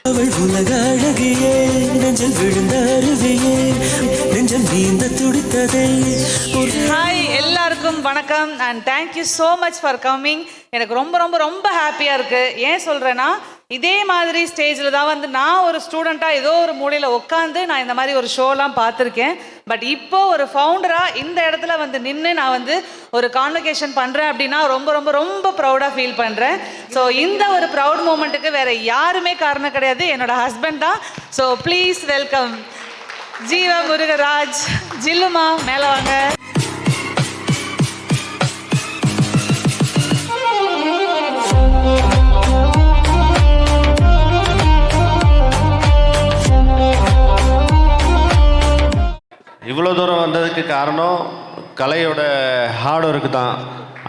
அவள் உலக அழகியே நெஞ்சில் விழுந்த அருவியே நெஞ்சம் நீந்த துடித்ததை. ஹாய், எல்லாருக்கும் வணக்கம் and thank you so much for coming. எனக்கு ரொம்ப ரொம்ப ரொம்ப ஹாப்பியாக இருக்குது. ஏன் சொல்கிறேன்னா, இதே மாதிரி ஸ்டேஜில் தான் வந்து நான் ஒரு ஸ்டூடெண்ட்டாக ஏதோ ஒரு மூலையில் உட்காந்து நான் இந்த மாதிரி ஒரு ஷோலாம் பார்த்துருக்கேன். பட் இப்போ ஒரு ஃபவுண்டராக இந்த இடத்துல வந்து நின்று நான் வந்து ஒரு கான்வகேஷன் பண்ணுறேன் அப்படின்னா ரொம்ப ரொம்ப ரொம்ப ப்ரௌடாக ஃபீல் பண்ணுறேன். ஸோ இந்த ஒரு ப்ரௌட் மூமெண்ட்டுக்கு வேறு யாருமே காரணம் கிடையாது, என்னோட ஹஸ்பண்ட் தான். So please welcome Jeeva Murugaraj. ஜில்லுமா மேலே வாங்க. இவ்வளோ தூரம் வந்ததுக்கு காரணம் கலையோட ஹார்ட் ஒர்க்கு தான்.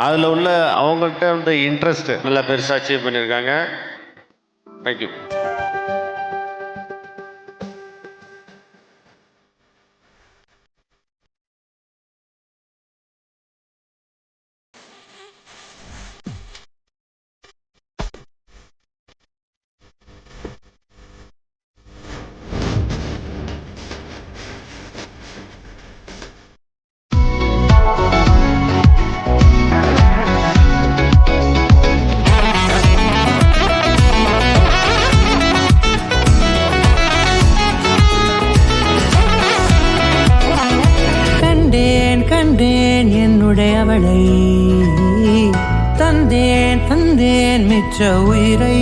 அதில் உள்ள அவங்கள்ட்ட வந்து இன்ட்ரெஸ்ட் நல்லா பெருசாக அச்சீவ் பண்ணியிருக்காங்க. தேங்க்யூ. கண்டேன் என்னுடையவளை, தந்தேன் மிச்ச உயிரை.